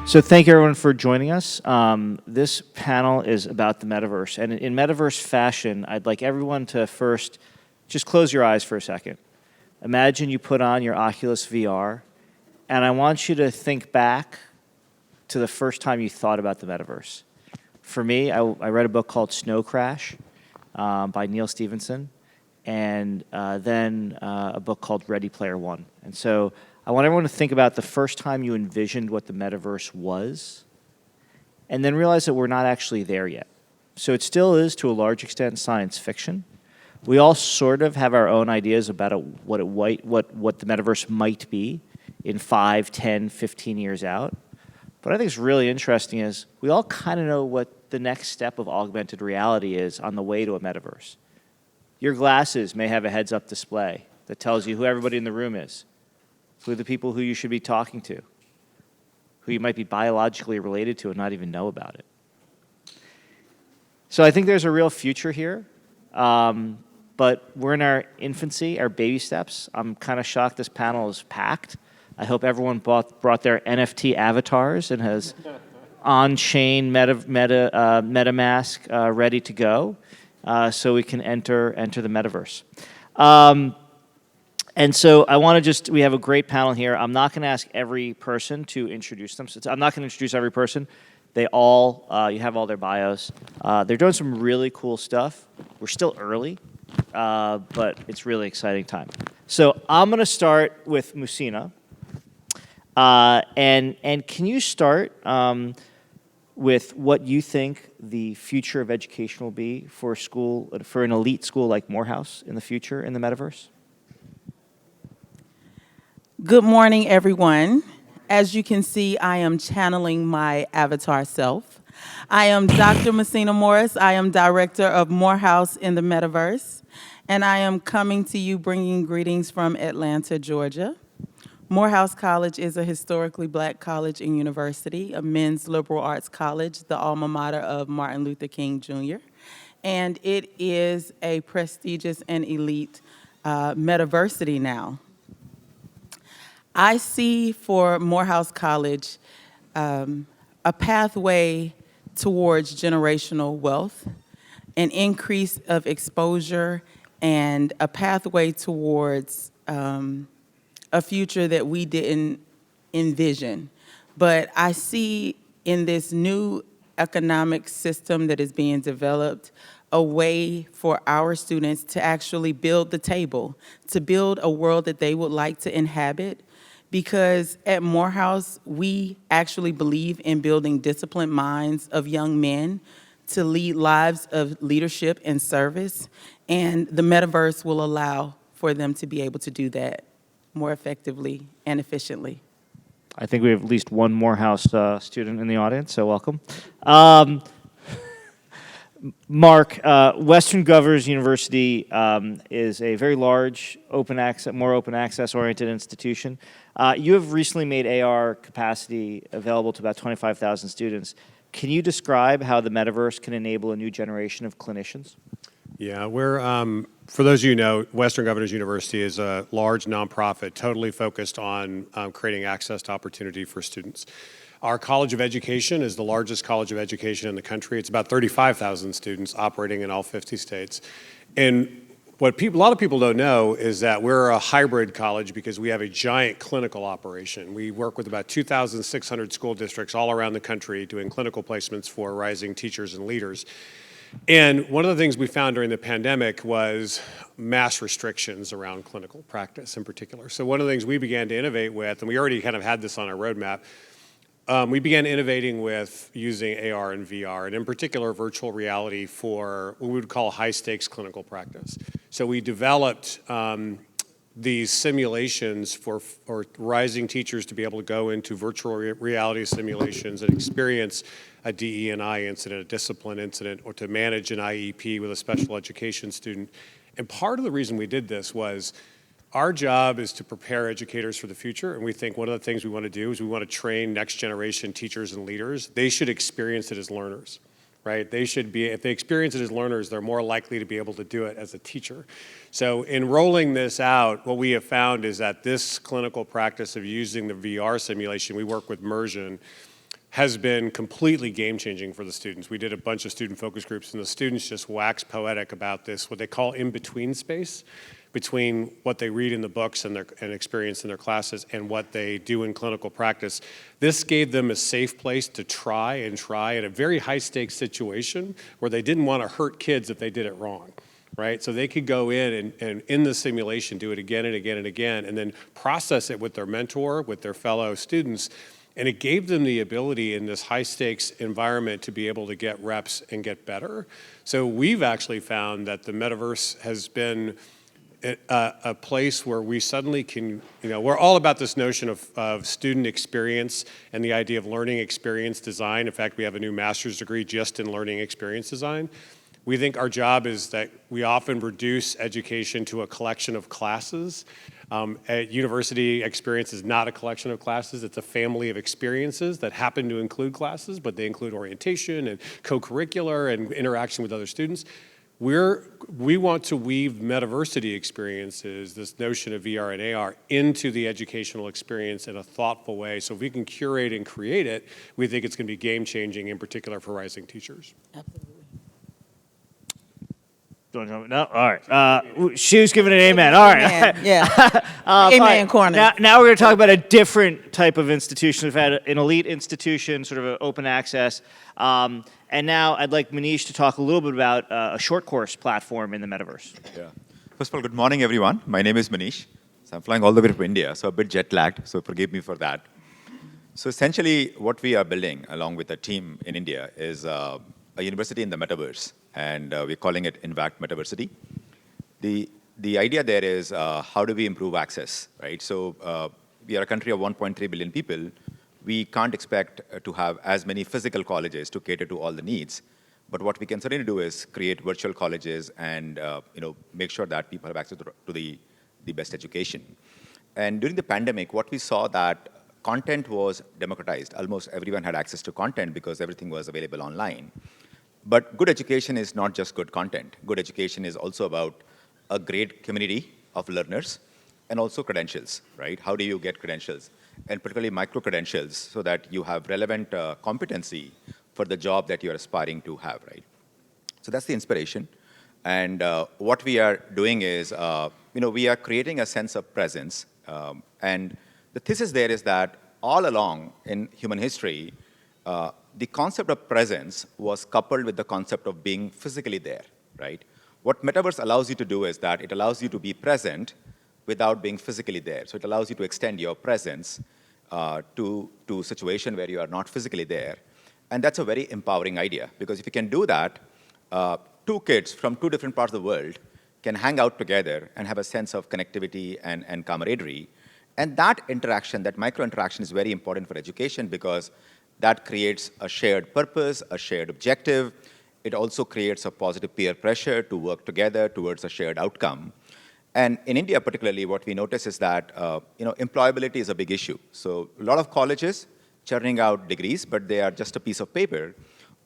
So thank you everyone for joining us. This panel is about the metaverse. And in metaverse fashion, I'd like everyone to first just close your eyes for a second. Imagine you put on your Oculus VR, and I want you to think back to the first time you thought about the metaverse. For me, I read a book called Snow Crash by Neil Stephenson, and then a book called Ready Player One. And so I want everyone to think about the first time you envisioned what the metaverse was, and then realize that we're not actually there yet. So it still is, to a large extent, science fiction. We all sort of have our own ideas about what the metaverse might be in 5, 10, 15 years out. But I think it's really interesting is we all kind of know what the next step of augmented reality is on the way to a metaverse. Your glasses may have a heads-up display that tells you who everybody in the room is, who are the people who you should be talking to, who you might be biologically related to and not even know about it. So I think there's a real future here, but we're in our infancy, our baby steps. I'm kind of shocked this panel is packed. I hope everyone brought their NFT avatars and has on-chain MetaMask ready to go, so we can enter the metaverse. And so I want to we have a great panel here. I'm not going to ask every person to introduce themselves. I'm not going to introduce every person. They all, you have all their bios. They're doing some really cool stuff. We're still early, but it's really exciting time. So I'm going to start with Muhsinah. And can you start with what you think the future of education will be for an elite school like Morehouse in the future in the metaverse? Good morning, everyone. As you can see, I am channeling my avatar self. I am Dr. Muhsinah Morris. I am director of Morehouse in the Metaverse, and I am coming to you bringing greetings from Atlanta, Georgia. Morehouse College is a historically black college and university, a men's liberal arts college, the alma mater of Martin Luther King, Jr., and it is a prestigious and elite metaversity now. I see for Morehouse College a pathway towards generational wealth, an increase of exposure, and a pathway towards a future that we didn't envision. But I see in this new economic system that is being developed a way for our students to actually build the table, to build a world that they would like to inhabit. Because at Morehouse, we actually believe in building disciplined minds of young men to lead lives of leadership and service, and the metaverse will allow for them to be able to do that more effectively and efficiently. I think we have at least one Morehouse student in the audience, so welcome. Mark, Western Governors University is a very large, more open access-oriented institution. You have recently made AR capacity available to about 25,000 students. Can you describe how the metaverse can enable a new generation of clinicians? Yeah, we're, for those of you who know, Western Governors University is a large nonprofit totally focused on creating access to opportunity for students. Our College of Education is the largest college of education in the country. It's about 35,000 students operating in all 50 states. And what a lot of people don't know is that we're a hybrid college because we have a giant clinical operation. We work with about 2,600 school districts all around the country doing clinical placements for rising teachers and leaders. And one of the things we found during the pandemic was mass restrictions around clinical practice in particular. So one of the things we began to innovate with, and we already kind of had this on our roadmap, we began innovating with using AR and VR, and in particular virtual reality for what we would call high-stakes clinical practice. So we developed these simulations for rising teachers to be able to go into virtual reality simulations and experience a DE&I incident, a discipline incident, or to manage an IEP with a special education student. And part of the reason we did this was our job is to prepare educators for the future, and we think one of the things we want to do is we want to train next generation teachers and leaders. They should experience it as learners, right? They should be, if they experience it as learners, they're more likely to be able to do it as a teacher. So in rolling this out, what we have found is that this clinical practice of using the VR simulation, we work with Immersion, has been completely game-changing for the students. We did a bunch of student focus groups, and the students just wax poetic about this, what they call in-between space, between what they read in the books and experience in their classes and what they do in clinical practice. This gave them a safe place to try at a very high-stakes situation where they didn't want to hurt kids if they did it wrong, right? So they could go in and in the simulation do it again and again and again, and then process it with their mentor, with their fellow students. And it gave them the ability in this high-stakes environment to be able to get reps and get better. So we've actually found that the metaverse has been a place where we suddenly can, we're all about this notion of student experience and the idea of learning experience design. In fact, we have a new master's degree just in learning experience design. We think our job is that we often reduce education to a collection of classes. At university, experience is not a collection of classes. It's a family of experiences that happen to include classes, but they include orientation and co-curricular and interaction with other students. We want to weave Metaversity experiences, this notion of VR and AR, into the educational experience in a thoughtful way. So if we can curate and create it, we think it's going to be game-changing, in particular for rising teachers. Absolutely. No? All right. She was giving an amen. All right. Amen. Yeah. All Amen right. corner. Now we're going to talk about a different type of institution. We've had an elite institution, sort of an open access. And now I'd like Manish to talk a little bit about a short course platform in the metaverse. Yeah. First of all, good morning, everyone. My name is Manish. So I'm flying all the way from India, so a bit jet-lagged, so forgive me for that. So essentially, what we are building, along with a team in India, is a university in the metaverse, and we're calling it Invact Metaversity. The idea there is how do we improve access, right? So we are a country of 1.3 billion people. We can't expect to have as many physical colleges to cater to all the needs. But what we can certainly do is create virtual colleges and make sure that people have access to the best education. And during the pandemic, what we saw that content was democratized. Almost everyone had access to content because everything was available online. But good education is not just good content. Good education is also about a great community of learners and also credentials, right? How do you get credentials? And particularly micro-credentials so that you have relevant competency for the job that you're aspiring to have, right? So that's the inspiration. And what we are doing is, we are creating a sense of presence. And the thesis there is that all along in human history, the concept of presence was coupled with the concept of being physically there, right? What Metaverse allows you to do is that it allows you to be present without being physically there. So it allows you to extend your presence to a situation where you are not physically there. And that's a very empowering idea, because if you can do that, two kids from two different parts of the world can hang out together and have a sense of connectivity and camaraderie. And that interaction, that micro-interaction, is very important for education because that creates a shared purpose, a shared objective. It also creates a positive peer pressure to work together towards a shared outcome. And in India particularly, what we notice is that employability is a big issue. So a lot of colleges churning out degrees, but they are just a piece of paper.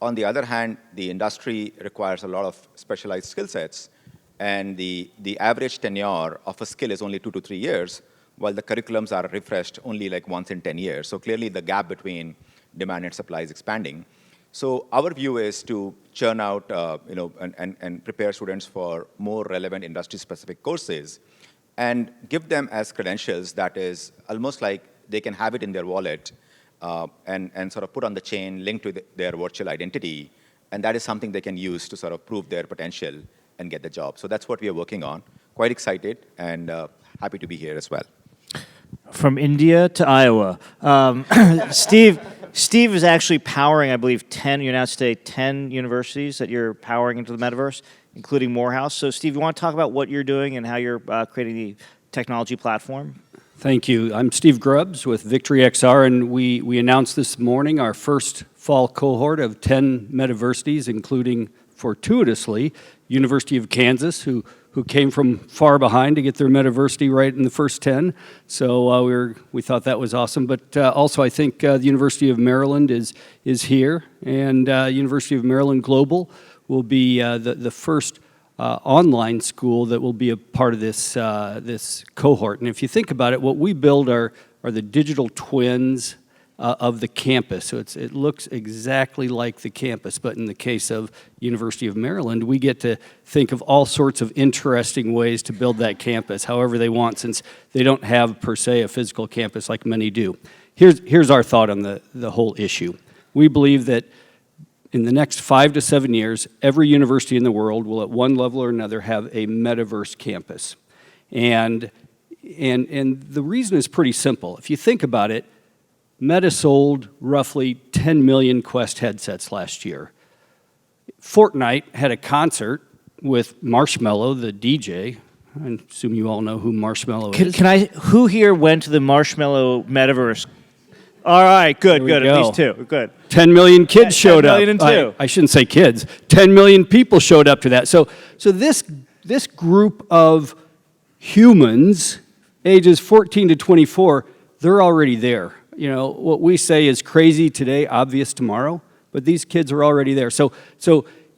On the other hand, the industry requires a lot of specialized skill sets, and the average tenure of a skill is only 2 to 3 years, while the curriculums are refreshed only like once in 10 years. So clearly the gap between demand and supply is expanding. So our view is to churn out, and prepare students for more relevant industry-specific courses and give them as credentials that is almost like they can have it in their wallet and sort of put on the chain linked to their virtual identity. And that is something they can use to sort of prove their potential and get the job. So that's what we are working on. Quite excited and happy to be here as well. From India to Iowa. Steve is actually powering, I believe, 10 universities that you're powering into the metaverse, including Morehouse. So, Steve, you want to talk about what you're doing and how you're creating the technology platform? Thank you. I'm Steve Grubbs with VictoryXR, and we announced this morning our first fall cohort of 10 metaversities, including, fortuitously, University of Kansas, who came from far behind to get their metaversity right in the first 10. So we thought that was awesome. But also, I think the University of Maryland is here, and University of Maryland Global will be the first online school that will be a part of this cohort. And if you think about it, what we build are the digital twins of the campus. So it looks exactly like the campus, but in the case of University of Maryland, we get to think of all sorts of interesting ways to build that campus however they want, since they don't have, per se, a physical campus like many do. Here's our thought on the whole issue. We believe that in the next 5 to 7 years, every university in the world will at one level or another have a metaverse campus. And the reason is pretty simple. If you think about it, Meta sold roughly 10 million Quest headsets last year. Fortnite had a concert with Marshmello, the DJ. I assume you all know who Marshmello is. Who here went to the Marshmallow Metaverse? All right, good. At least two. Good. 10 million kids showed 10 million up. and two. I shouldn't say kids. 10 million people showed up to that. So this group of humans, ages 14 to 24, they're already there. You know, what we say is crazy today, obvious tomorrow, but these kids are already there. So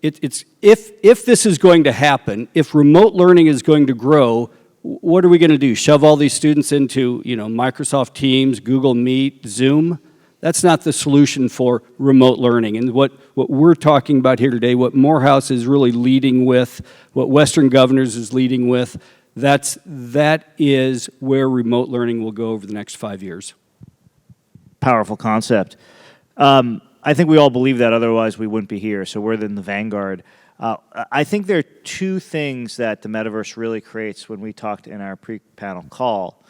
it's if this is going to happen, if remote learning is going to grow, what are we going to do? Shove all these students into, Microsoft Teams, Google Meet, Zoom? That's not the solution for remote learning. And what we're talking about here today, what Morehouse is really leading with, what Western Governors is leading with, that is where remote learning will go over the next 5 years. Powerful concept. I think we all believe that, otherwise we wouldn't be here, so we're in the vanguard. I think there are two things that the metaverse really creates when we talked in our pre-panel call.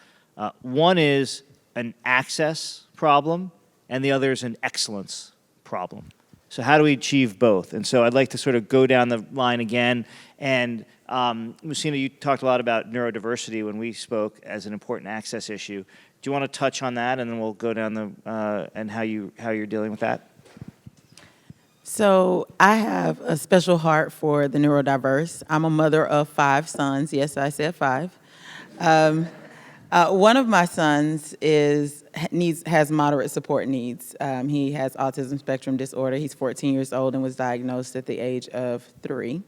One is an access problem, and the other is an excellence problem. So how do we achieve both? And so I'd like to sort of go down the line again. And Muhsinah, you talked a lot about neurodiversity when we spoke as an important access issue. Do you want to touch on that, and then we'll go down and how you're dealing with that? So I have a special heart for the neurodiverse. I'm a mother of 5 sons. Yes, I said 5. One of my sons has moderate support needs. He has autism spectrum disorder. He's 14 years old and was diagnosed at the age of 3.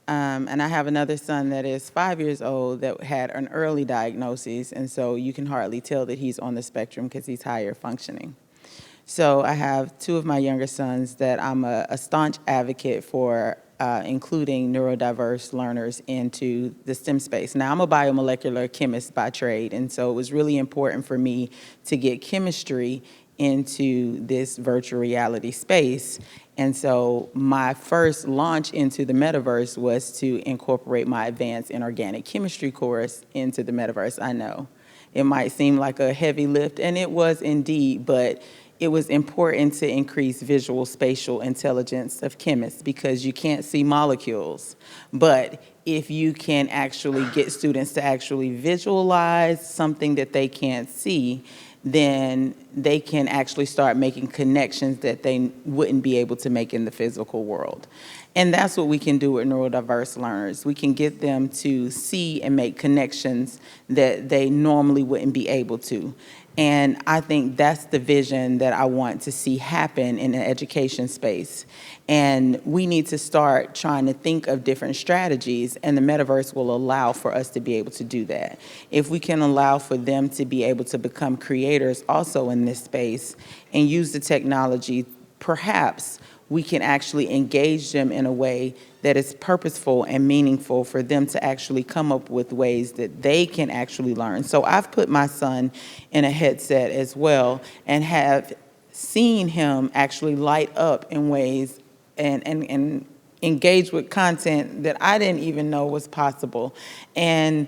And I have another son that is 5 years old that had an early diagnosis, and so you can hardly tell that he's on the spectrum because he's higher functioning. So I have 2 of my younger sons that I'm a staunch advocate for including neurodiverse learners into the STEM space. Now, I'm a biomolecular chemist by trade, and so it was really important for me to get chemistry into this virtual reality space. And so my first launch into the metaverse was to incorporate my advanced inorganic chemistry course into the metaverse. I know it might seem like a heavy lift, and it was indeed, but it was important to increase visual spatial intelligence of chemists because you can't see molecules. But if you can actually get students to actually visualize something that they can't see, then they can actually start making connections that they wouldn't be able to make in the physical world. And that's what we can do with neurodiverse learners. We can get them to see and make connections that they normally wouldn't be able to. And I think that's the vision that I want to see happen in the education space. And we need to start trying to think of different strategies, and the metaverse will allow for us to be able to do that. If we can allow for them to be able to become creators also in this space and use the technology, perhaps we can actually engage them in a way that is purposeful and meaningful for them to actually come up with ways that they can actually learn. So I've put my son in a headset as well and have seen him actually light up in ways and engage with content that I didn't even know was possible. And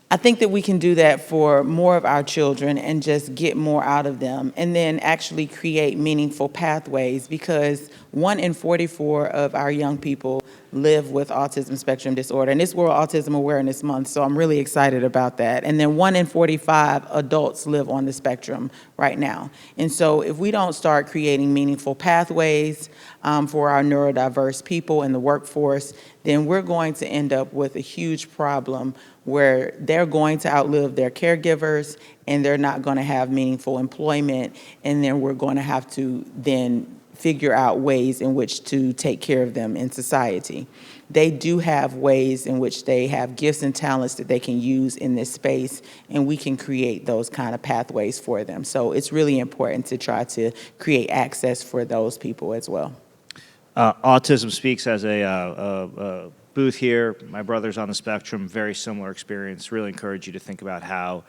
I think that we can do that for more of our children and just get more out of them, and then actually create meaningful pathways, because 1 in 44 of our young people live with autism spectrum disorder, and it's World Autism Awareness Month, so I'm really excited about that. And then 1 in 45 adults live on the spectrum right now. And so if we don't start creating meaningful pathways for our neurodiverse people in the workforce, then we're going to end up with a huge problem where they're going to outlive their caregivers and they're not going to have meaningful employment, and then we're going to have to then figure out ways in which to take care of them in society. They do have ways in which they have gifts and talents that they can use in this space, and we can create those kind of pathways for them. So it's really important to try to create access for those people as well. Autism Speaks has a booth here. My brother's on the spectrum, very similar experience. Really encourage you to think about how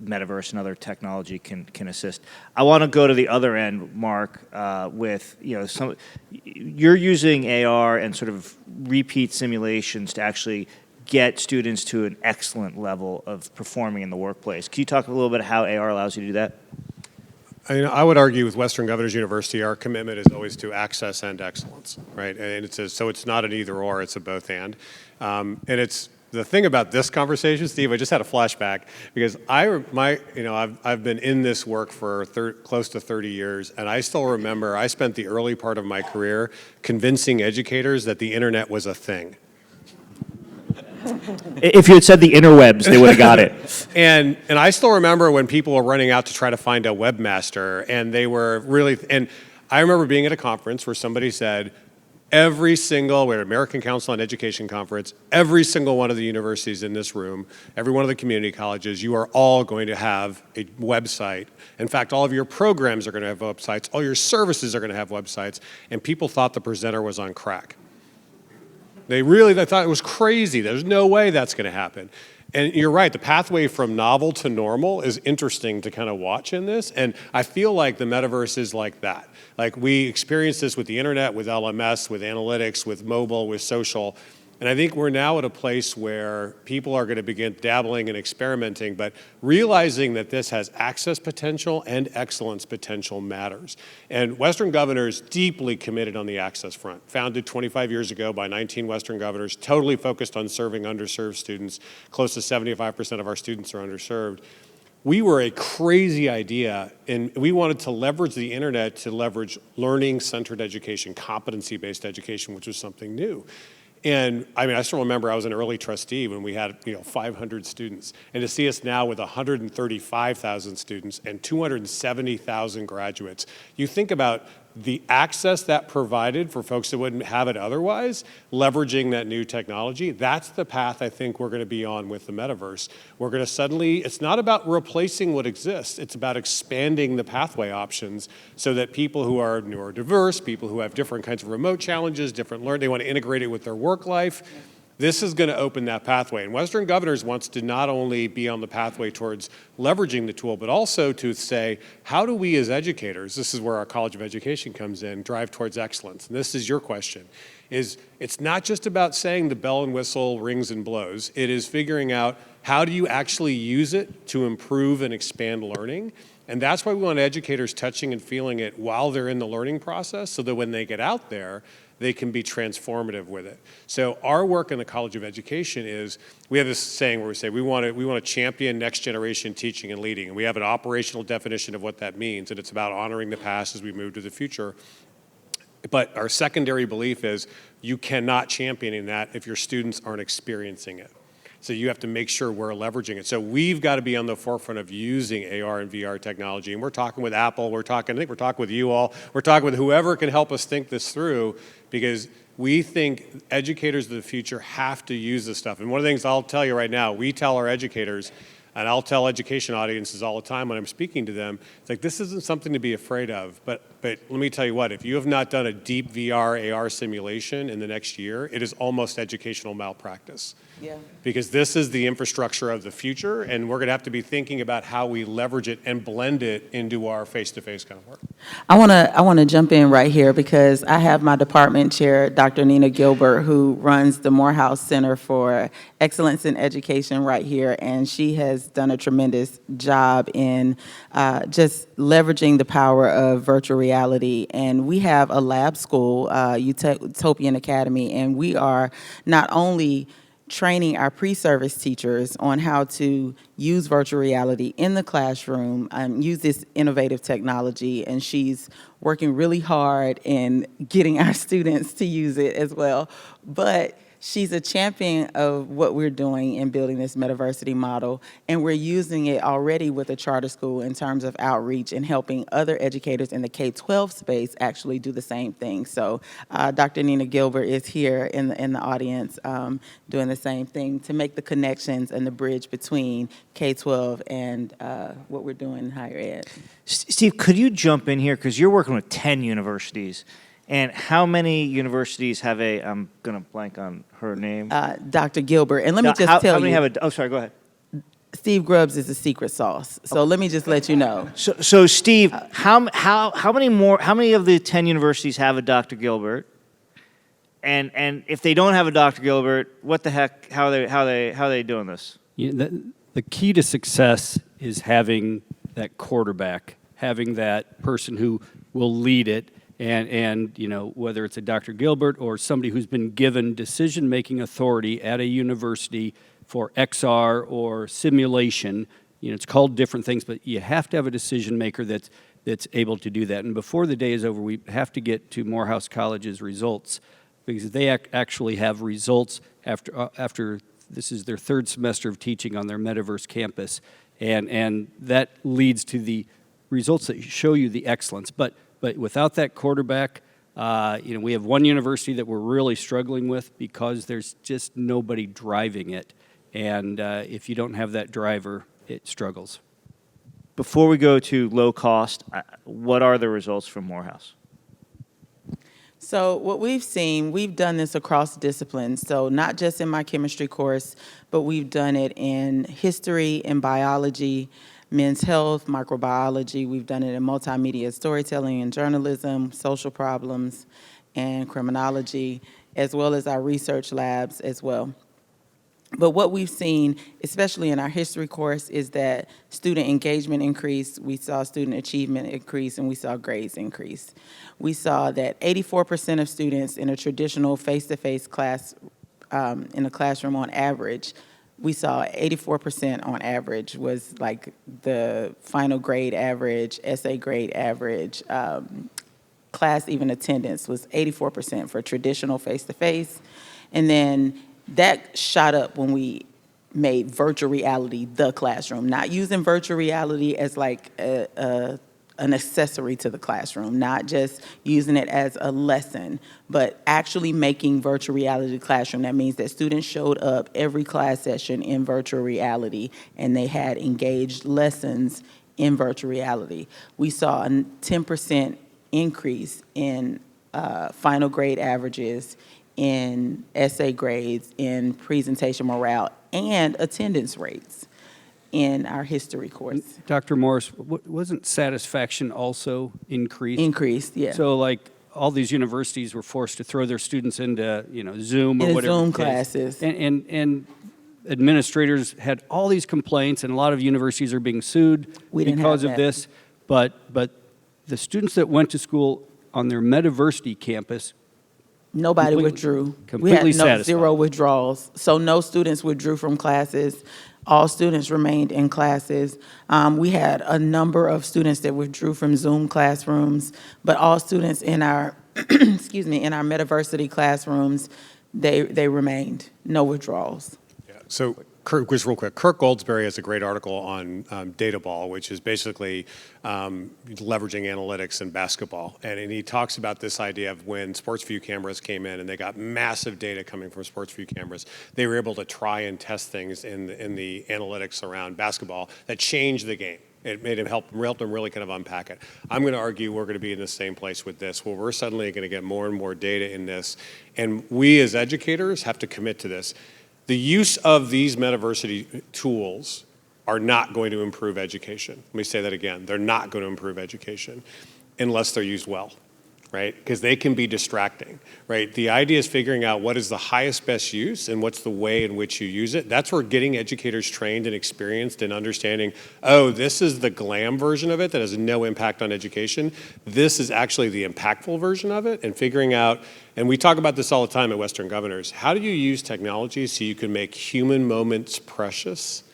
metaverse and other technology can assist. I want to go to the other end, Mark, with you're using AR and sort of repeat simulations to actually get students to an excellent level of performing in the workplace. Can you talk a little bit how AR allows you to do that? I would argue with Western Governors University, our commitment is always to access and excellence, right? And so it's not an either or, it's a both and. And it's the thing about this conversation, Steve, I just had a flashback because I've been in this work for close to 30 years, and I still remember I spent the early part of my career convincing educators that the internet was a thing. If you had said the interwebs, they would have got it. And I still remember when people were running out to try to find a webmaster, and they were really, and I remember being at a conference where somebody said, we had an American Council on Education conference, every single one of the universities in this room, every one of the community colleges, you are all going to have a website. In fact, all of your programs are going to have websites, all your services are going to have websites, and people thought the presenter was on crack. They thought it was crazy. There's no way that's going to happen. And you're right, the pathway from novel to normal is interesting to kind of watch in this. And I feel like the metaverse is like that. Like we experienced this with the internet, with LMS, with analytics, with mobile, with social. And I think we're now at a place where people are going to begin dabbling and experimenting, but realizing that this has access potential and excellence potential matters. And Western Governors deeply committed on the access front. Founded 25 years ago by 19 Western Governors, totally focused on serving underserved students. Close to 75% of our students are underserved. We were a crazy idea, and we wanted to leverage the internet to leverage learning-centered education, competency-based education, which was something new. And I still remember I was an early trustee when we had 500 students. And to see us now with 135,000 students and 270,000 graduates, you think about the access that provided for folks that wouldn't have it otherwise, leveraging that new technology. That's the path I think we're going to be on with the metaverse. We're going to it's not about replacing what exists, it's about expanding the pathway options so that people who are neurodiverse, people who have different kinds of remote challenges, they want to integrate it with their work life. This is going to open that pathway. And Western Governors wants to not only be on the pathway towards leveraging the tool, but also to say, how do we as educators, this is where our College of Education comes in, drive towards excellence? And this is your question, it's not just about saying the bell and whistle rings and blows. It is figuring out how do you actually use it to improve and expand learning. And that's why we want educators touching and feeling it while they're in the learning process so that when they get out there, they can be transformative with it. So our work in the College of Education is, we have this saying where we say we want to champion next generation teaching and leading, and we have an operational definition of what that means, and it's about honoring the past as we move to the future. But our secondary belief is you cannot champion that if your students aren't experiencing it. So you have to make sure we're leveraging it. So we've got to be on the forefront of using AR and VR technology. And we're talking with Apple, I think we're talking with you all, we're talking with whoever can help us think this through, because we think educators of the future have to use this stuff. And one of the things I'll tell you right now, we tell our educators, and I'll tell education audiences all the time when I'm speaking to them, it's like, this isn't something to be afraid of. But let me tell you what, if you have not done a deep VR, AR simulation in the next year, it is almost educational malpractice. Yeah. Because this is the infrastructure of the future, and we're going to have to be thinking about how we leverage it and blend it into our face-to-face kind of work. I want to jump in right here because I have my department chair, Dr. Nina Gilbert, who runs the Morehouse Center for Excellence in Education right here, and she has done a tremendous job in just leveraging the power of virtual reality. And we have a lab school, Utopian Academy, and we are not only training our pre-service teachers on how to use virtual reality in the classroom, use this innovative technology, and she's working really hard in getting our students to use it as well. But She's a champion of what we're doing in building this Metaversity model, and we're using it already with a charter school in terms of outreach and helping other educators in the K-12 space actually do the same thing. So Dr. Nina Gilbert is here in the audience doing the same thing to make the connections and the bridge between K-12 and what we're doing in higher ed. Steve, could you jump in here? Because you're working with 10 universities. And how many universities have I'm going to blank on her name. Dr. Gilbert. And let me just tell how many you. have oh, sorry, go ahead. Steve Grubbs is the secret sauce. So let me just let you know. So Steve, how many of the 10 universities have a Dr. Gilbert? And if they don't have a Dr. Gilbert, what the heck, how are they doing this? The key to success is having that quarterback, having that person who will lead it. And you know, whether it's a Dr. Gilbert or somebody who's been given decision-making authority at a university for XR or simulation, you know, it's called different things, but you have to have a decision maker that's able to do that. And before the day is over, we have to get to Morehouse College's results, because they actually have results after this is their third semester of teaching on their Metaverse campus, and that leads to the results that show you the excellence. But without that quarterback, you know, we have one university that we're really struggling with because there's just nobody driving it. And if you don't have that driver, it struggles. Before we go to low cost, what are the results from Morehouse? So what we've seen, we've done this across disciplines. So not just in my chemistry course, but we've done it in history, in biology, men's health, microbiology. We've done it in multimedia storytelling and journalism, social problems, and criminology, as well as our research labs as well. But what we've seen, especially in our history course, is that student engagement increased, we saw student achievement increase, and we saw grades increase. We saw that 84% of students in a traditional face-to-face class, in a classroom on average, we saw 84% on average was like the final grade average, essay grade average, class even attendance was 84% for traditional face-to-face. And then that shot up when we made virtual reality the classroom, not using virtual reality as like an accessory to the classroom, not just using it as a lesson, but actually making virtual reality the classroom. That means that students showed up every class session in virtual reality, and they had engaged lessons in virtual reality. We saw a 10% increase in final grade averages, in essay grades, in presentation morale, and attendance rates in our history course. Dr. Morris, wasn't satisfaction also increased? Increased, yeah. So like all these universities were forced to throw their students into, you know, Zoom or In whatever. Zoom the case. classes. And administrators had all these complaints, and a lot of universities are being sued because of this. But the students that went to school on their Metaversity campus, nobody withdrew. Completely we had satisfied. Zero withdrawals. So no students withdrew from classes. All students remained in classes. We had a number of students that withdrew from Zoom classrooms, but all students in our, excuse me, in our Metaversity classrooms, they remained. No withdrawals. Yeah. So, just real quick, Kirk Goldsberry has a great article on data ball, which is basically leveraging analytics in basketball. And he talks about this idea of when sports view cameras came in and they got massive data coming from sports view cameras, they were able to try and test things in the analytics around basketball that changed the game. It made him helped them really kind of unpack it. I'm going to argue we're going to be in the same place with this, where we're suddenly going to get more and more data in this. And we as educators have to commit to this. The use of these Metaversity tools are not going to improve education. Let me say that again. They're not going to improve education unless they're used well, right? Because they can be distracting, right? The idea is figuring out what is the highest best use and what's the way in which you use it. That's where getting educators trained and experienced and understanding, oh, this is the glam version of it that has no impact on education. This is actually the impactful version of it, and figuring out, and we talk about this all the time at Western Governors, how do you use technology so you can make human moments precious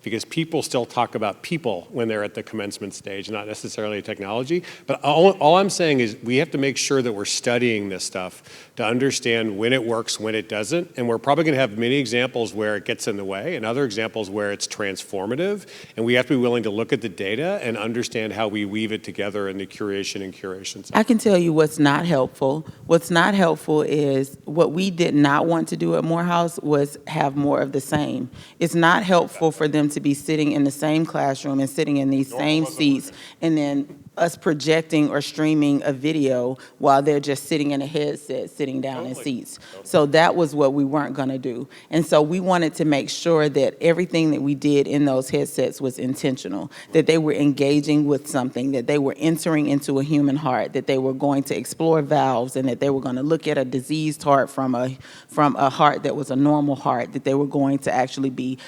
because people still talk about people when they're at the commencement stage, not necessarily technology. But all I'm saying is we have to make sure that we're studying this stuff to understand when it works, when it doesn't. And we're probably going to have many examples where it gets in the way and other examples where it's transformative. And we have to be willing to look at the data and understand how we weave it together in the curation and curation side. I can tell you what's not helpful. What's not helpful is what we did not want to do at Morehouse was have more of the same. It's not helpful for them to be sitting in the same classroom and sitting in these same seats, and then us projecting or streaming a video while they're just sitting in a headset, sitting down in seats. So that was what we weren't going to do. And so we wanted to make sure that everything that we did in those headsets was intentional, that they were engaging with something, that they were entering into a human heart, that they were going to explore valves, and that they were going to look at a diseased heart from a heart that was a normal heart, that they were going to actually be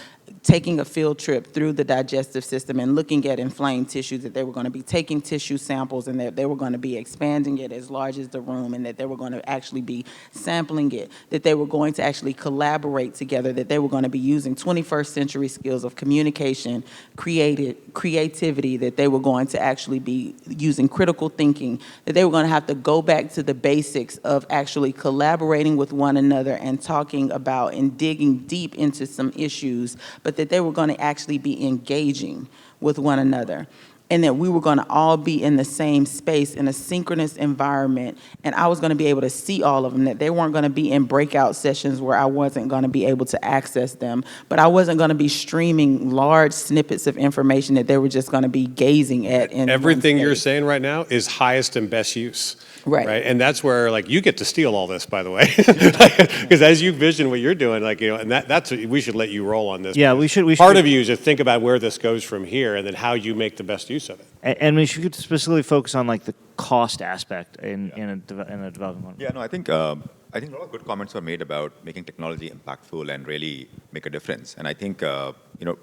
taking a field trip through the digestive system and looking at inflamed tissues, that they were going to be taking tissue samples, and that they were going to be expanding it as large as the room, and that they were going to actually be sampling it, that they were going to actually collaborate together, that they were going to be using 21st century skills of communication, creativity, that they were going to actually be using critical thinking, that they were going to have to go back to the basics of actually collaborating with one another and talking about and digging deep into some issues, but that they were going to actually be engaging with one another, and that we were going to all be in the same space in a synchronous environment, and I was going to be able to see all of them, that they weren't going to be in breakout sessions where I wasn't going to be able to access them, but I wasn't going to be streaming large snippets of information that they were just going to be gazing at. In everything you're saying right now is highest and best use. Right. And that's where, like, you get to steal all this, by the way, because as you vision what you're doing, like, and that's we should let you roll on this. Yeah, we should. Part of you is to think about where this goes from here, and then how you make the best use of it. And we should specifically focus on like the cost aspect in a development model. Yeah, no, I think a lot of good comments were made about making technology impactful and really make a difference. And I think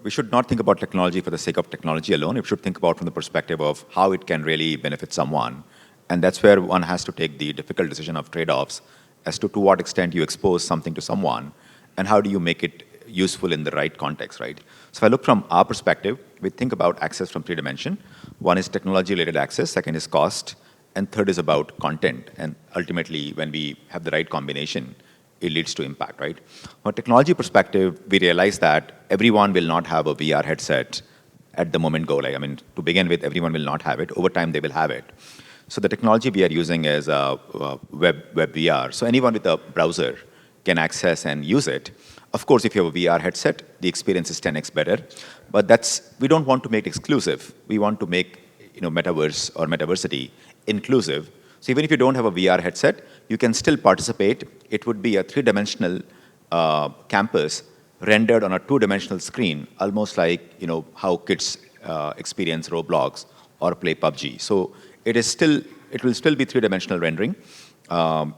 we should not think about technology for the sake of technology alone. We should think about from the perspective of how it can really benefit someone. And that's where one has to take the difficult decision of trade-offs as to what extent you expose something to someone and how do you make it useful in the right context, right? So if I look from our perspective, we think about access from 3 dimensions. One is technology-related access, second is cost, and third is about content. And ultimately, when we have the right combination, it leads to impact, right? From a technology perspective, we realize that everyone will not have a VR headset at the moment go. Like, I mean, to begin with, everyone will not have it. Over time, they will have it. So the technology we are using is web VR. So anyone with a browser can access and use it. Of course, if you have a VR headset, the experience is 10x better. But we don't want to make it exclusive. We want to make metaverse or Metaversity inclusive. So even if you don't have a VR headset, you can still participate. It would be a 3-dimensional campus rendered on a 2-dimensional screen, almost like how kids experience Roblox or play PUBG. So it will still be 3-dimensional rendering.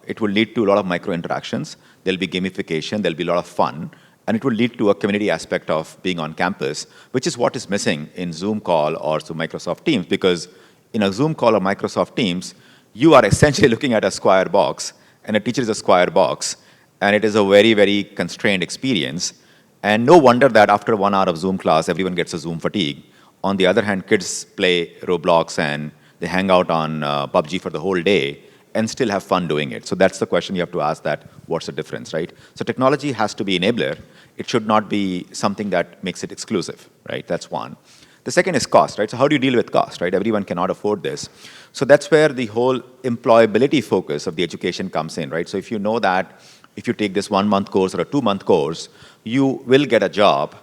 It will lead to a lot of micro interactions. There'll be gamification. There'll be a lot of fun. And it will lead to a community aspect of being on campus, which is what is missing in Zoom call or through Microsoft Teams, because in a Zoom call or Microsoft Teams, you are essentially looking at a square box, and a teacher is a square box, and it is a very, very constrained experience. And no wonder that after 1 hour of Zoom class, everyone gets a Zoom fatigue. On the other hand, kids play Roblox and they hang out on PUBG for the whole day and still have fun doing it. So that's the question you have to ask, that what's the difference, right? So technology has to be enabler. It should not be something that makes it exclusive, right? That's one. The second is cost, right? So how do you deal with cost, right? Everyone cannot afford this. So that's where the whole employability focus of the education comes in, right? So if you know that if you take this 1-month course or a 2-month course, you will get a job,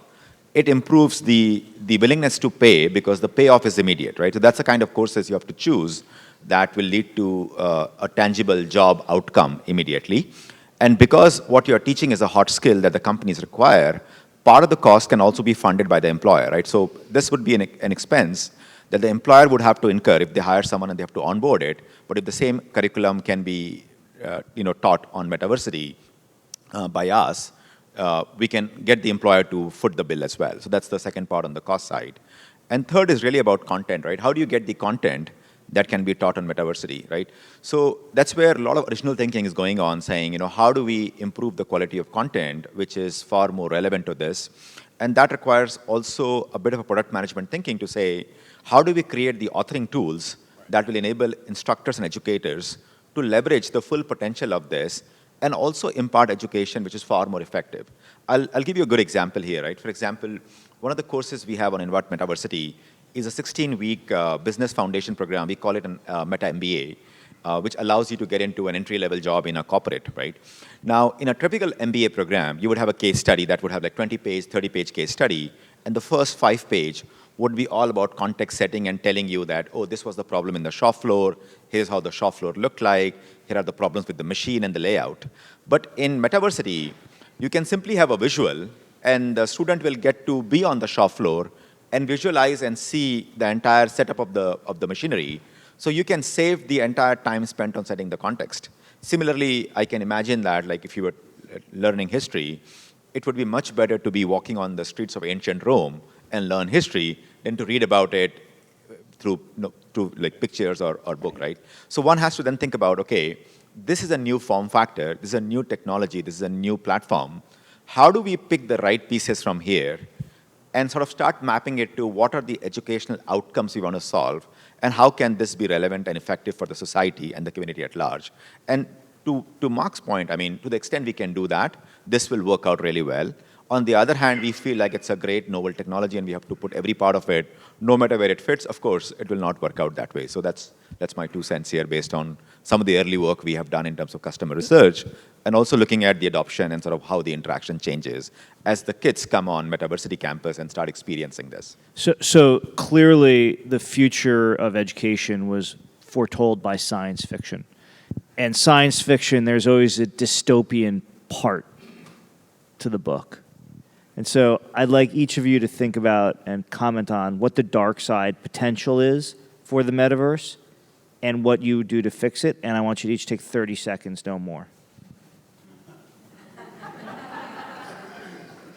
it improves the willingness to pay because the payoff is immediate, right? So that's the kind of courses you have to choose that will lead to a tangible job outcome immediately. And because what you're teaching is a hot skill that the companies require, part of the cost can also be funded by the employer, right? So this would be an expense that the employer would have to incur if they hire someone and they have to onboard it. But if the same curriculum can be taught on Metaversity by us, we can get the employer to foot the bill as well. So that's the second part on the cost side. And third is really about content, right? How do you get the content that can be taught on Metaversity, right? So that's where a lot of original thinking is going on, saying, how do we improve the quality of content, which is far more relevant to this? And that requires also a bit of a product management thinking to say, how do we create the authoring tools that will enable instructors and educators to leverage the full potential of this and also impart education which is far more effective. I'll give you a good example here, right? For example, one of the courses we have on Invact Metaversity is a 16-week business foundation program. We call it a Meta MBA, which allows you to get into an entry-level job in a corporate, right? Now, in a typical MBA program, you would have a case study that would have like 20-page, 30-page case study, and the first 5-page would be all about context setting and telling you that, oh, this was the problem in the shop floor, here's how the shop floor looked like, here are the problems with the machine and the layout. But in Metaversity, you can simply have a visual, and the student will get to be on the shop floor and visualize and see the entire setup of the machinery. So you can save the entire time spent on setting the context. Similarly, I can imagine that, like if you were learning history, it would be much better to be walking on the streets of ancient Rome and learn history than to read about it through like pictures or book, right? So one has to then think about, okay, this is a new form factor, this is a new technology, this is a new platform. How do we pick the right pieces from here and sort of start mapping it to what are the educational outcomes we want to solve, and how can this be relevant and effective for the society and the community at large? And to Mark's point, I mean, to the extent we can do that, this will work out really well. On the other hand, we feel like it's a great novel technology and we have to put every part of it, no matter where it fits. Of course, it will not work out that way. So that's my 2 cents here based on some of the early work we have done in terms of customer research, and also looking at the adoption and sort of how the interaction changes as the kids come on Metaversity campus and start experiencing this. So clearly the future of education was foretold by science fiction. And science fiction, there's always a dystopian part to the book. And so I'd like each of you to think about and comment on what the dark side potential is for the metaverse and what you would do to fix it. And I want you to each take 30 seconds, no more.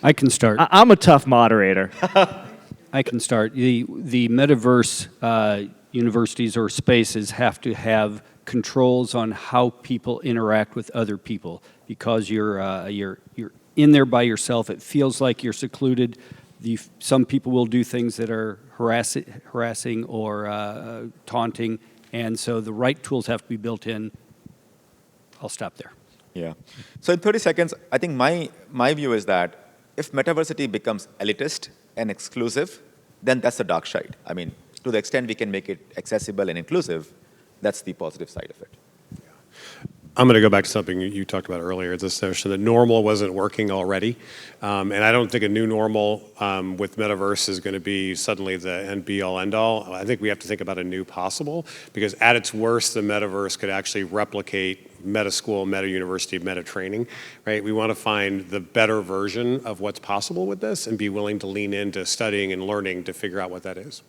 I can start. I'm a tough moderator. I can start. The metaverse universities or spaces have to have controls on how people interact with other people, because you're in there by yourself. It feels like you're secluded. Some people will do things that are harassing or taunting, and so the right tools have to be built in. I'll stop there. Yeah. So in 30 seconds, I think my view is that if Metaversity becomes elitist and exclusive, then that's the dark side. I mean, to the extent we can make it accessible and inclusive, that's the positive side of it. I'm going to go back to something you talked about earlier, this notion that normal wasn't working already. And I don't think a new normal with Metaverse is going to be suddenly the end be all end all. I think we have to think about a new possible, because at its worst, the Metaverse could actually replicate meta school, meta university, meta training, right? We want to find the better version of what's possible with this and be willing to lean into studying and learning to figure out what that is.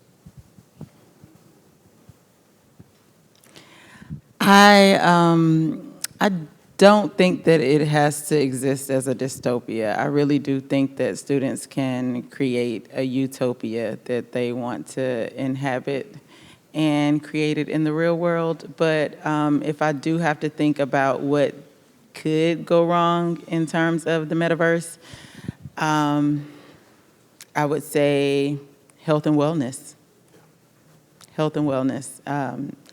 I don't think that it has to exist as a dystopia. I really do think that students can create a utopia that they want to inhabit and create it in the real world. But if I do have to think about what could go wrong in terms of the metaverse, I would say health and wellness. Health and wellness,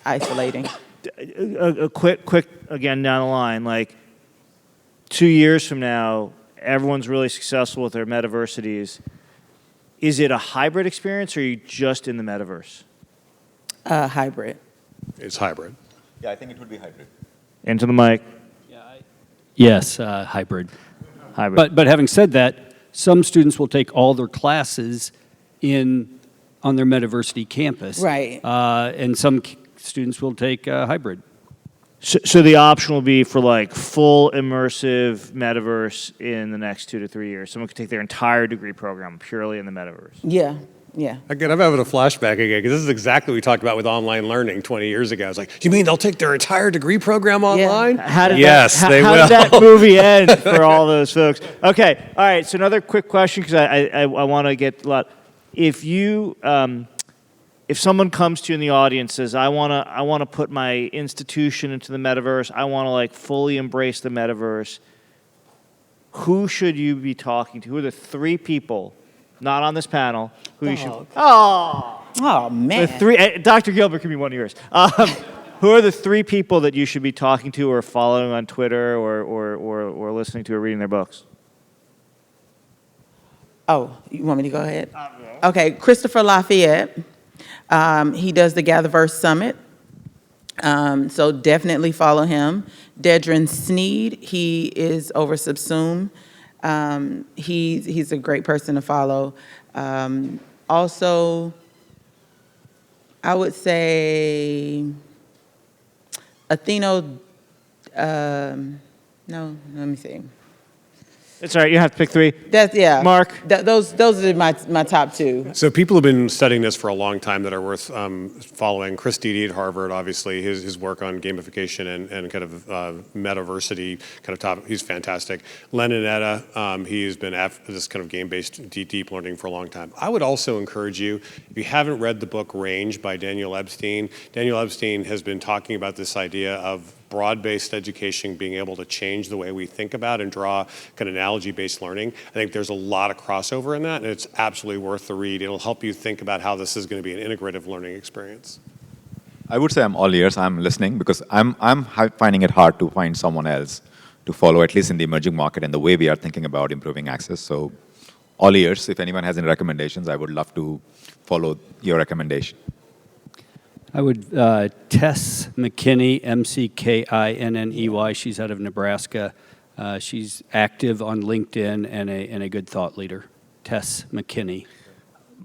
isolating. A quick, again, down the line, like 2 years from now, everyone's really successful with their metaversities. Is it a hybrid experience, or are you just in the metaverse? Hybrid. It's hybrid. Yeah, I think it would be hybrid. Into the mic. Yes, hybrid. Hybrid. But having said that, some students will take all their classes on their Metaversity campus. Right. And some students will take hybrid. So the option will be for like full immersive metaverse in the next 2 to 3 years. Someone could take their entire degree program purely in the metaverse. Yeah, yeah. Again, I'm having a flashback again, because this is exactly what we talked about with online learning 20 years ago. I was like, you mean they'll take their entire degree program online? How did Yes, they how will. did that movie end for all those folks? Okay, all right, so another quick question, because I want to get a lot. If you... if someone comes to you in the audience and says, I want to put my institution into the metaverse, I want to like fully embrace the metaverse, who should you be talking to? Who are the 3 people not on this panel, who you should. Dog. Oh, Oh, man. the three. Dr. Gilbert can be one of yours. Who are the three people that you should be talking to or following on Twitter or listening to or reading their books? Oh, you want me to go ahead? Okay, Christopher Lafayette. He does the VictoryXR Summit. So definitely follow him. Dedrin Sneed, he is over Subsume. He's a great person to follow. Also, I would say Atheno, no, let me see. It's all right. You have to pick three. That's, yeah. Mark. Those are my top two. So people have been studying this for a long time that are worth following. Chris Dede at Harvard, obviously, his work on gamification and kind of Metaversity kind of topic, he's fantastic. Len Inetta, he's been after this kind of game-based deep learning for a long time. I would also encourage you, if you haven't read the book Range by Daniel Epstein has been talking about this idea of broad-based education being able to change the way we think about and draw kind of analogy-based learning. I think there's a lot of crossover in that, and it's absolutely worth the read. It'll help you think about how this is going to be an integrative learning experience. I would say I'm all ears. I'm listening because I'm finding it hard to find someone else to follow, at least in the emerging market and the way we are thinking about improving access. So all ears. If anyone has any recommendations, I would love to follow your recommendation. I would, Tess McKinney, McKinney. She's out of Nebraska. She's active on LinkedIn and a good thought leader. Tess McKinney.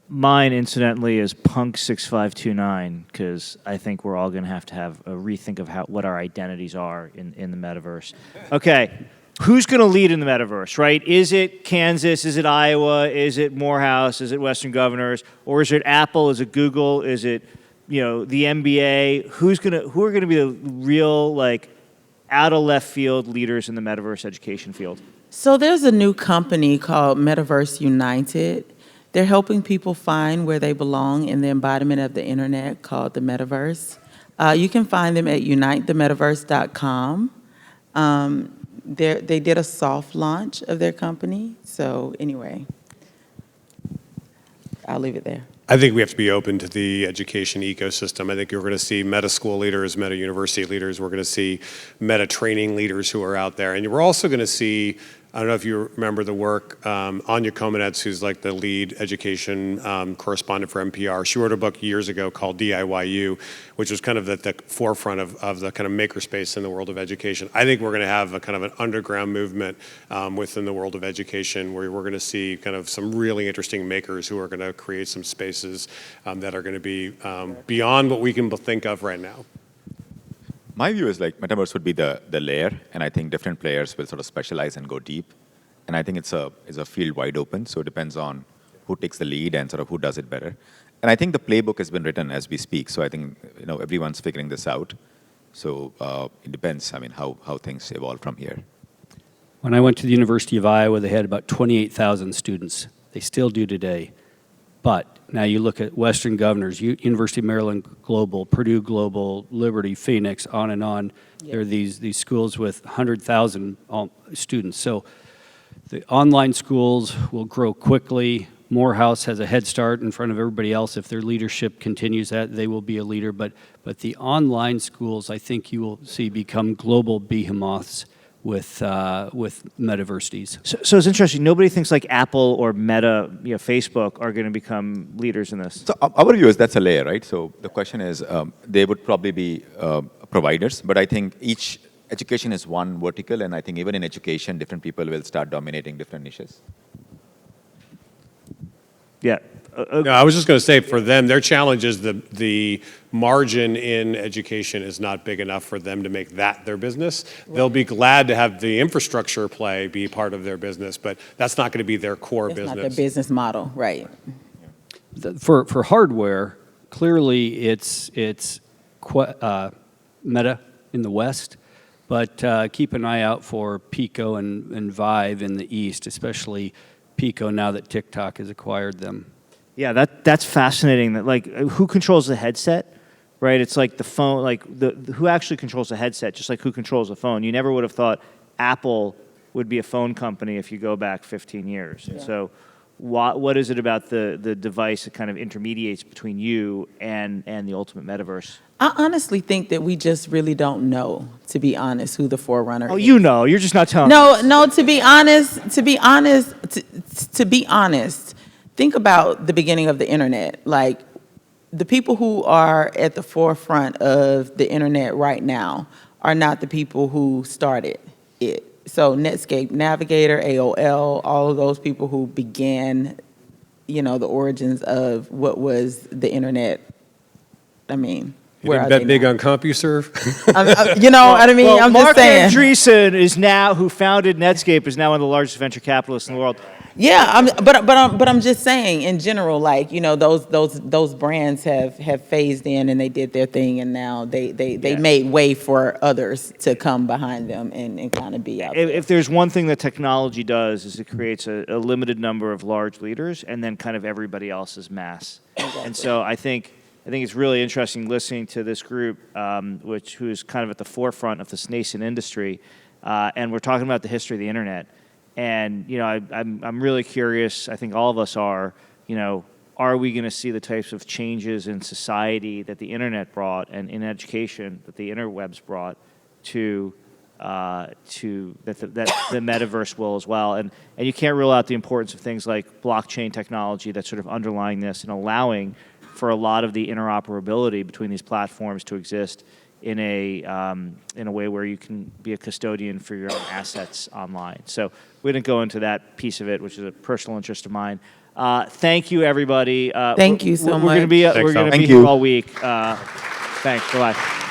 Mine, incidentally, is Punk6529, because I think we're all going to have a rethink of what our identities are in the metaverse. Okay, who's going to lead in the metaverse, right? Is it Kansas? Is it Iowa? Is it Morehouse? Is it Western Governors? Or is it Apple? Is it Google? Is it the NBA? Who are going to be the real, out of left field leaders in the metaverse education field? So there's a new company called Metaverse United. They're helping people find where they belong in the embodiment of the internet called the metaverse. You can find them at unitethemetaverse.com. They did a soft launch of their company. So anyway, I'll leave it there. I think we have to be open to the education ecosystem. I think you're going to see meta school leaders, meta university leaders. We're going to see meta training leaders who are out there. And we're also going to see, I don't know if you remember the work, Anya Komenetz, who's like the lead education correspondent for NPR. She wrote a book years ago called DIYU, which was kind of at the forefront of the kind of makerspace in the world of education. I think we're going to have a kind of an underground movement within the world of education where we're going to see kind of some really interesting makers who are going to create some spaces that are going to be beyond what we can think of right now. My view is metaverse would be the layer, and I think different players will sort of specialize and go deep. And I think it's a field wide open, so it depends on who takes the lead and sort of who does it better. And I think the playbook has been written as we speak, so I think everyone's figuring this out. So it depends, how things evolve from here. When I went to the University of Iowa, they had about 28,000 students. They still do today. But now you look at Western Governors, University of Maryland Global, Purdue Global, Liberty, Phoenix, on and on. Yeah. There are these schools with 100,000 students. So the online schools will grow quickly. Morehouse has a head start in front of everybody else. If their leadership continues that, they will be a leader. But the online schools, I think you will see become global behemoths with metaversities. So it's interesting. Nobody thinks like Apple or Meta, Facebook are going to become leaders in this. So our view is that's a layer, right? So the question is, they would probably be providers, but I think each education is one vertical, and I think even in education, different people will start dominating different niches. Yeah. No, I was just going to say, for them, their challenge is the margin in education is not big enough for them to make that their business. Right. They'll be glad to have the infrastructure play be part of their business, but that's not going to be their core business. That's not their business model, right? For hardware, clearly it's Meta in the West, but keep an eye out for Pico and Vive in the East, especially Pico now that TikTok has acquired them. Yeah, that's fascinating. That who controls the headset, right? It's like the phone, who actually controls the headset, just like who controls the phone. You never would have thought Apple would be a phone company if you go back 15 years. Yeah. And so what is it about the device that kind of intermediates between you and the ultimate metaverse? I honestly think that we just really don't know, to be honest, who the forerunner Oh, is. you know, you're just not telling us. No, to be honest, think about the beginning of the internet. Like, the people who are at the forefront of the internet right now are not the people who started it. So Netscape Navigator, AOL, all of those people who began, the origins of what was the internet. I mean, You where didn't are bet they big now? on CompuServe? You know what I mean? Well, I'm Mark just saying. Andreessen who founded Netscape, is now one of the largest venture capitalists in the world. Yeah, but I'm just saying in general, like, those brands have phased in and they did their thing, and now they made way for others to come behind them and kind of be out there. If there's one thing that technology does, is it creates a limited number of large leaders, and then kind of everybody else is mass. And so I think it's really interesting listening to this group, who is kind of at the forefront of this nascent industry, and we're talking about the history of the internet. And I'm really curious. I think all of us are. Are we going to see the types of changes in society that the internet brought, and in education that the interwebs brought to that the metaverse will as well? And you can't rule out the importance of things like blockchain technology that's sort of underlying this and allowing for a lot of the interoperability between these platforms to exist in a way where you can be a custodian for your own assets online. So we didn't go into that piece of it, which is a personal interest of mine. Thank you, everybody. Thank you so much. We're going to be Thanks, here Thank all you. week. Thanks. Bye-bye.